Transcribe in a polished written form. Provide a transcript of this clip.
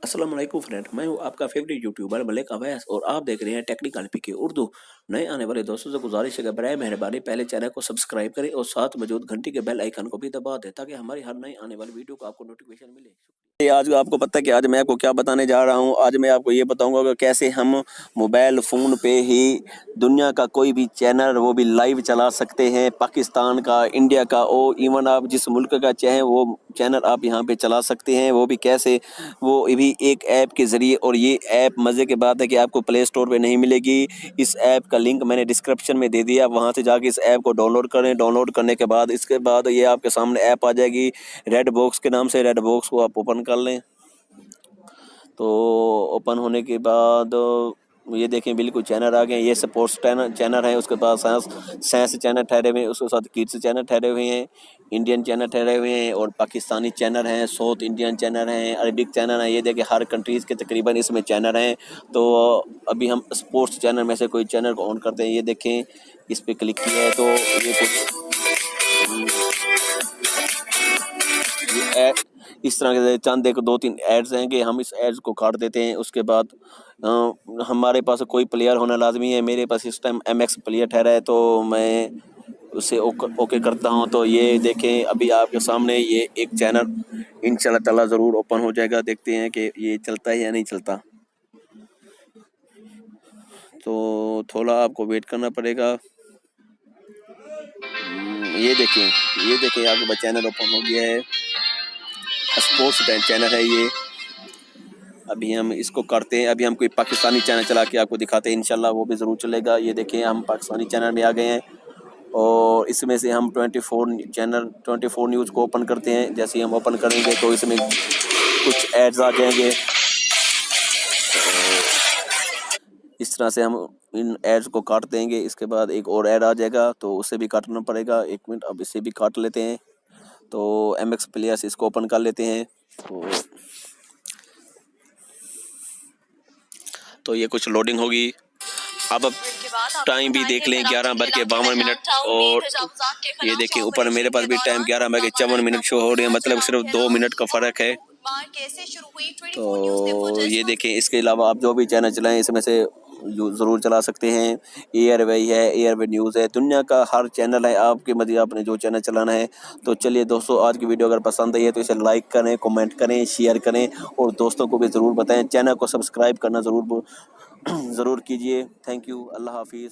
अस्सलाम वालेकुम फ्रेंड, मैं हूं आपका फेवरेट यूट्यूबर मलिक अवैस और आप देख रहे हैं टेक्निकल पीके उर्दू। नए आने वाले दोस्तों से गुजारिश है कि बराए मेहरबानी पहले चैनल को सब्सक्राइब करें और साथ मौजूद घंटी के बेल आइकन को भी दबा दें ताकि हमारी हर नई आने वाली वीडियो को आपको नोटिफिकेशन मिले। आज आपको पता है कि आज मैं आपको क्या बताने जा रहा हूं। आज मैं आपको ये बताऊंगा कि कैसे हम मोबाइल फ़ोन पे ही दुनिया का कोई भी चैनल वो भी लाइव चला सकते हैं, पाकिस्तान का, इंडिया का, और इवन आप जिस मुल्क का चाहें वो चैनल आप यहां पे चला सकते हैं। वो भी कैसे, वो भी एक ऐप के ज़रिए। और ये ऐप मज़े की बात है कि आपको प्ले स्टोर पे नहीं मिलेगी। इस ऐप का लिंक मैंने डिस्क्रिप्शन में दे दिया, वहाँ से जाके इस ऐप को डाउनलोड करें। डाउनलोड करने के बाद इसके बाद ये आपके सामने ऐप आ जाएगी रेड बॉक्स के नाम से। रेड बॉक्स को आप ओपन कर लें। तो ओपन होने के बाद ये देखें बिल्कुल चैनल आ गए। ये स्पोर्ट्स चैनल है, उसके बाद साइंस चैनल ठहरे हुए हैं, उसके साथ किड्स चैनल ठहरे हुए हैं, इंडियन चैनल ठहरे हुए हैं और पाकिस्तानी चैनल हैं, साउथ इंडियन चैनल हैं, अरबिक चैनल हैं। ये देखें हर कंट्रीज़ के तकरीबन इसमें चैनल हैं। तो अभी हम स्पोर्ट्स चैनल में से कोई चैनल को ऑन करते हैं। ये देखें, इस पर क्लिक किया है तो ये कुछ इस तरह के चंद एक दो तीन एड्स हैं कि हम इस एड्स को काट देते हैं। उसके बाद हमारे पास कोई प्लेयर होना लाजमी है। मेरे पास इस टाइम MX प्लेयर ठहरा है तो मैं उसे ओके करता हूं। तो ये देखें अभी आपके सामने ये एक चैनल इंशाल्लाह ताला ज़रूर ओपन हो जाएगा। देखते हैं कि ये चलता है या नहीं चलता। तो थोड़ा आपको वेट करना पड़ेगा। ये देखें आपके चैनल ओपन हो गया है। स्पोर्ट्स चैनल है ये। अभी हम इसको करते हैं। अभी हम कोई पाकिस्तानी चैनल चला के आपको दिखाते हैं, इंशाल्लाह वो भी ज़रूर चलेगा। ये देखें हम पाकिस्तानी चैनल में आ गए हैं और इसमें से हम 24 न्यूज़ को ओपन करते हैं। जैसे ही हम ओपन करेंगे तो इसमें कुछ एड्स आ जाएंगे। इस तरह से हम इन एड्स को काट देंगे। इसके बाद एक और ऐड आ जाएगा तो उसे भी काटना पड़ेगा। एक मिनट, अब इसे भी काट लेते हैं। तो MX प्लेयर्स इसको ओपन कर लेते हैं। तो ये कुछ लोडिंग होगी। अब टाइम भी देख लें, 11:52 और ये देखिए ऊपर मेरे पास भी टाइम 11:54 शो हो रही है, मतलब सिर्फ 2 मिनट का फ़र्क है। तो ये देखें, इसके अलावा आप जो भी चैनल चलाएं इसमें से ज़रूर चला सकते हैं। एयरवे है, एयरवे न्यूज़ है, दुनिया का हर चैनल है आपके मर्जी, आपने जो चैनल चलाना है। तो चलिए दोस्तों, आज की वीडियो अगर पसंद आई है तो इसे लाइक करें, कमेंट करें, शेयर करें और दोस्तों को भी ज़रूर बताएं। चैनल को सब्सक्राइब करना ज़रूर कीजिए। Thank you. अल्लाह हाफिज़।